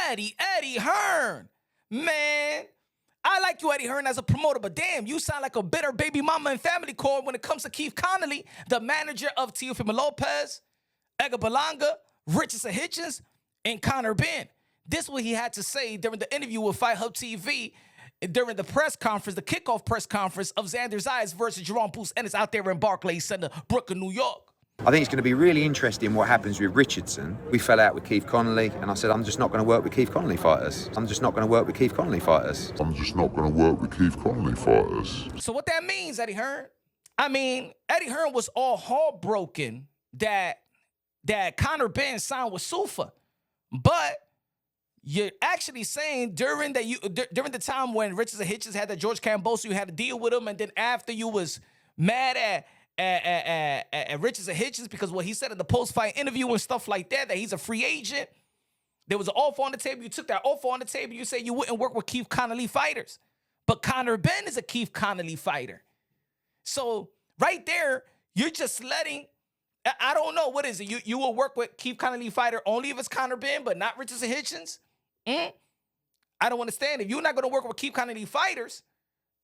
Eddie Hearn. Man, I like you, Eddie Hearn, as a promoter, but damn, you sound like a bitter baby mama in family court when it comes to Keith Connelly, the manager of Teofimo Lopez, Edgar Berlanga, Richardson Hitchins, and Conor Benn. This is what he had to say during the interview with Fight Hub TV during the press conference, the kickoff press conference of Xander Zayas versus Jerome Bruce Ennis out there in Barclays Center, Brooklyn, New York. I think it's going to be really interesting what happens with Richardson. We fell out with Keith Connelly, and I said, I'm just not going to work with Keith Connelly fighters. I'm just not going to work with Keith Connelly fighters. I'm just not going to work with Keith Connelly fighters. So what that means, Eddie Hearn? I mean, Eddie Hearn was all heartbroken that Conor Benn signed with Zuffa, but you're actually saying during the time when Richardson Hitchins had that George Camboso, you had to deal with him, and then after you was mad at Richardson Hitchins because what he said in the post-fight interview and stuff like that he's a free agent. There was an offer on the table. You took that offer on the table. You said you wouldn't work with Keith Connelly fighters. But Conor Benn is a Keith Connelly fighter. So right there, you're just letting, I don't know, what is it? You will work with Keith Connelly fighter only if it's Conor Benn, but not Richardson Hitchins? I don't understand. If you're not going to work with Keith Connelly fighters,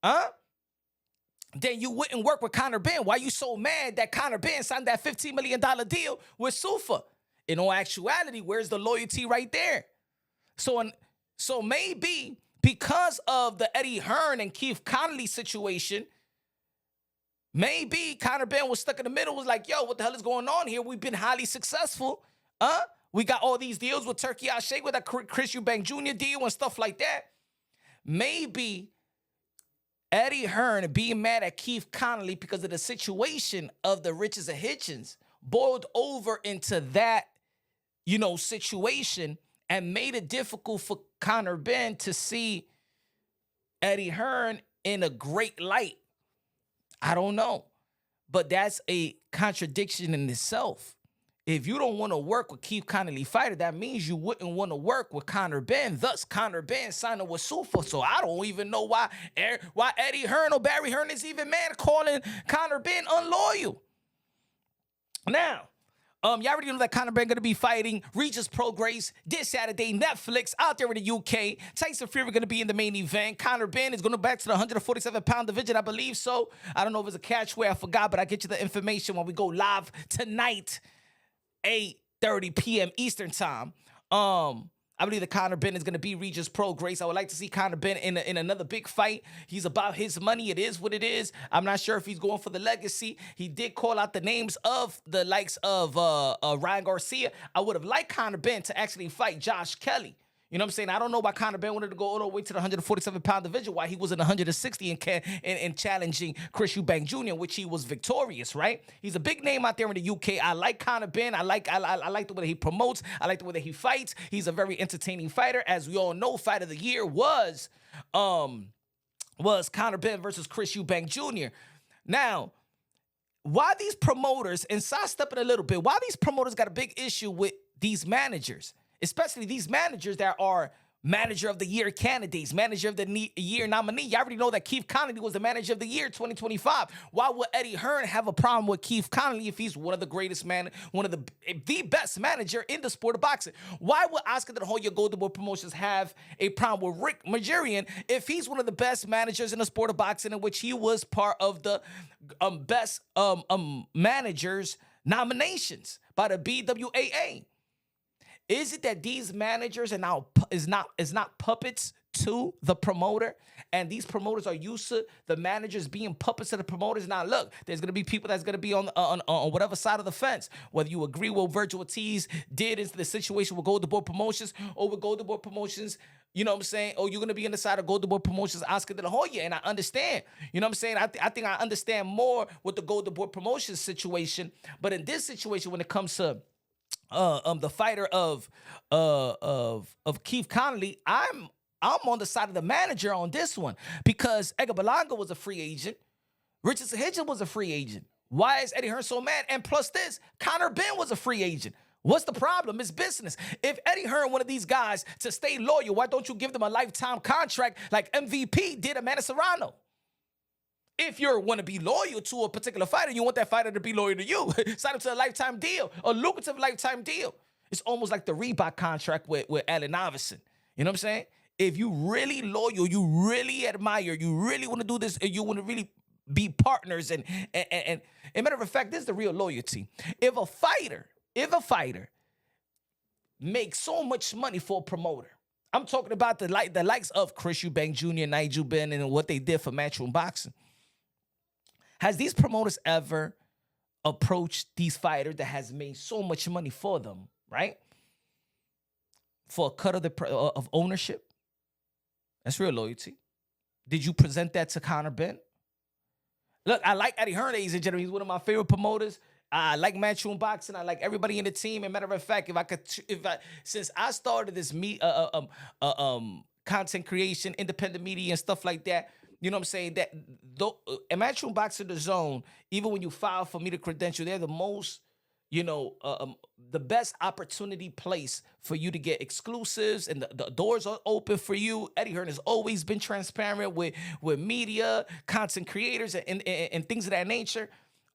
then you wouldn't work with Conor Benn. Why you so mad that Conor Benn signed that $15 million deal with Zuffa? In all actuality, where's the loyalty right there? So maybe because of the Eddie Hearn and Keith Connelly situation, maybe Conor Benn was stuck in the middle, was like, yo, what the hell is going on here? We've been highly successful. We got all these deals with Turkey Al-Sheikh, with that Chris Eubank Jr. deal and stuff like that. Maybe Eddie Hearn being mad at Keith Connelly because of the situation of the Richardson Hitchins boiled over into that, situation and made it difficult for Conor Benn to see Eddie Hearn in a great light. I don't know. But that's a contradiction in itself. If you don't want to work with Keith Connelly fighter, that means you wouldn't want to work with Conor Benn. Thus, Conor Benn signing with Zuffa. So I don't even know why Eddie Hearn or Barry Hearn is even mad calling Conor Benn unloyal. Now, you already know that Conor Benn going to be fighting Regis Prograis this Saturday, Netflix, out there in the UK. Tyson Fury going to be in the main event. Conor Benn is going back to the 147-pound division, I believe so. I don't know if it's a catchway, I forgot, but I'll get you the information when we go live tonight. 8:30 p.m. Eastern time. I believe that Conor Benn is going to be Regis Prograis. I would like to see Conor Benn in another big fight. He's about his money. It is what it is. I'm not sure if he's going for the legacy. He did call out the names of the likes of Ryan Garcia. I would have liked Conor Benn to actually fight Josh Kelly. You know what I'm saying? I don't know why Conor Benn wanted to go all the way to the 147-pound division, why he was in 160 and challenging Chris Eubank Jr., which he was victorious, right? He's a big name out there in the UK. I like Conor Benn. I like the way that he promotes. I like the way that he fights. He's a very entertaining fighter. As we all know, fight of the year was Conor Benn versus Chris Eubank Jr. Now, why these promoters, and sidestepping a little bit, why these promoters got a big issue with these managers? Especially these managers that are manager of the year candidates, manager of the year nominee. You already know that Keith Connelly was the manager of the year 2025. Why would Eddie Hearn have a problem with Keith Connelly if he's one of the greatest one of the best manager in the sport of boxing? Why would Oscar De La Hoya Golden Boy Promotions have a problem with Rick Majorian if he's one of the best managers in the sport of boxing, in which he was part of the best managers nominations by the BWAA? Is it that these managers are now is not puppets to the promoter, and these promoters are used to the managers being puppets to the promoters? Now, look, there's going to be people that's going to be on whatever side of the fence, whether you agree with what Virgil Ortiz did into the situation with Golden Boy Promotions, or with Golden Boy Promotions, you know what I'm saying? Or you're going to be on the side of Golden Boy Promotions, Oscar De La Hoya, and I understand. You know what I'm saying? I think I understand more with the Golden Boy Promotions situation, but in this situation, when it comes to the fighter of Keith Connelly, I'm on the side of the manager on this one, because Edgar Berlanga was a free agent. Richardson Hitchins was a free agent. Why is Eddie Hearn so mad? And plus this, Conor Benn was a free agent. What's the problem? It's business. If Eddie Hearn, one of these guys, to stay loyal, why don't you give them a lifetime contract like MVP did Amanda Serrano? If you want to be loyal to a particular fighter, you want that fighter to be loyal to you. Sign him to a lifetime deal, a lucrative lifetime deal. It's almost like the Reebok contract with Allen Iverson. You know what I'm saying? If you really loyal, you really admire, you really want to do this, and you want to really be partners, and matter of fact, this is the real loyalty. If a fighter makes so much money for a promoter, I'm talking about the likes of Chris Eubank Jr., Nigel Benn, and what they did for Matchroom Boxing. Has these promoters ever approached these fighters that has made so much money for them, right? For a cut of ownership? That's real loyalty. Did you present that to Conor Benn? Look, I like Eddie Hearn, ladies and gentlemen. He's one of my favorite promoters. I like Matchroom Boxing. I like everybody in the team. And matter of fact, since I started this content creation, independent media, and stuff like that, you know what I'm saying? That Matchroom Boxing, The Zone, even when you file for media credential, they're the most, the best opportunity place for you to get exclusives, and the doors are open for you. Eddie Hearn has always been transparent with media, content creators, and things of that nature.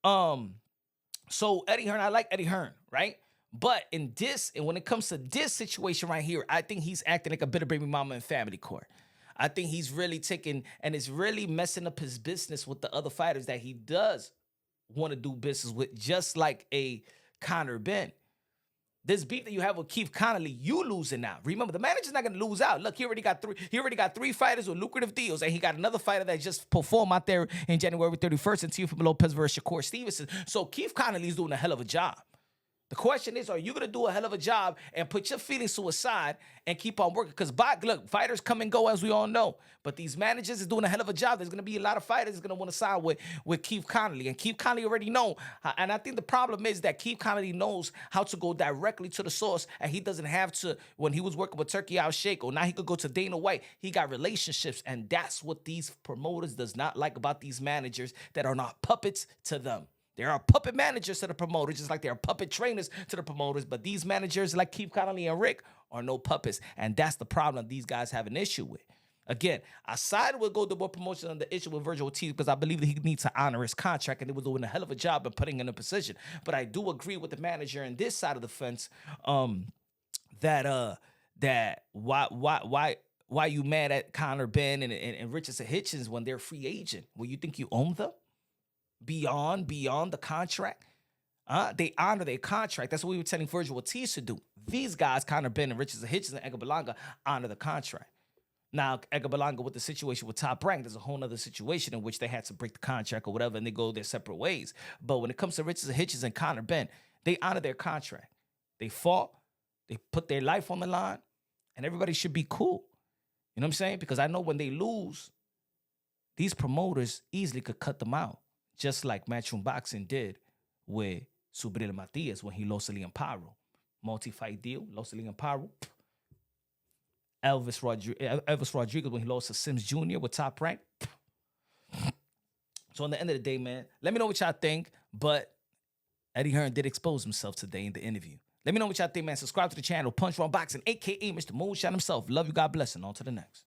So Eddie Hearn, I like Eddie Hearn, right? But when it comes to this situation right here, I think he's acting like a bitter baby mama in family court. I think he's really taking, and it's really messing up his business with the other fighters that he does want to do business with, just like a Conor Benn. This beef that you have with Keith Connelly, you losing now. Remember, the manager's not going to lose out. Look, he already got three fighters with lucrative deals, and he got another fighter that just performed out there in January 31st in Teofimo Lopez versus Shakur Stevenson. So Keith Connelly's doing a hell of a job. The question is, are you going to do a hell of a job and put your feelings to a side and keep on working? Because, look, fighters come and go, as we all know. But these managers is doing a hell of a job. There's going to be a lot of fighters that's going to want to sign with Keith Connelly. And Keith Connelly already know. And I think the problem is that Keith Connelly knows how to go directly to the source. And he doesn't have to, when he was working with Turkey Al Sheikh, or now he could go to Dana White. He got relationships. And that's what these promoters does not like about these managers that are not puppets to them. There are puppet managers to the promoters, just like there are puppet trainers to the promoters. But these managers like Keith Connelly and Rick are no puppets. And that's the problem these guys have an issue with. Again, I sided with Golden Boy Promotion on the issue with Virgil Ortiz because I believe that he needs to honor his contract, and they were doing a hell of a job of putting him in a position. But I do agree with the manager in this side of the fence that why you mad at Conor Benn and Richardson Hitchins when they're free agent? Well, you think you own them? Beyond the contract. They honor their contract. That's what we were telling Virgil Ortiz to do. These guys, Conor Benn and Richardson Hitchins and Edgar Berlanga, honor the contract. Now, Edgar Berlanga with the situation with Top Rank, there's a whole other situation in which they had to break the contract or whatever, and they go their separate ways. But when it comes to Richardson Hitchins and Conor Benn, they honor their contract. They fought, they put their life on the line, and everybody should be cool. You know what I'm saying? Because I know when they lose, these promoters easily could cut them out. Just like Matchroom Boxing did with Subriel Matias when he lost to Liam Paro. Multi-fight deal, lost to Liam Paro. Elvis Rodriguez when he lost to Sims Jr. with Top Rank. So on the end of the day, man, let me know what y'all think. But Eddie Hearn did expose himself today in the interview. Let me know what y'all think, man. Subscribe to the channel, Punch Wrong Boxing, a.k.a. Mr. Moonshine himself. Love you, God bless, and on to the next.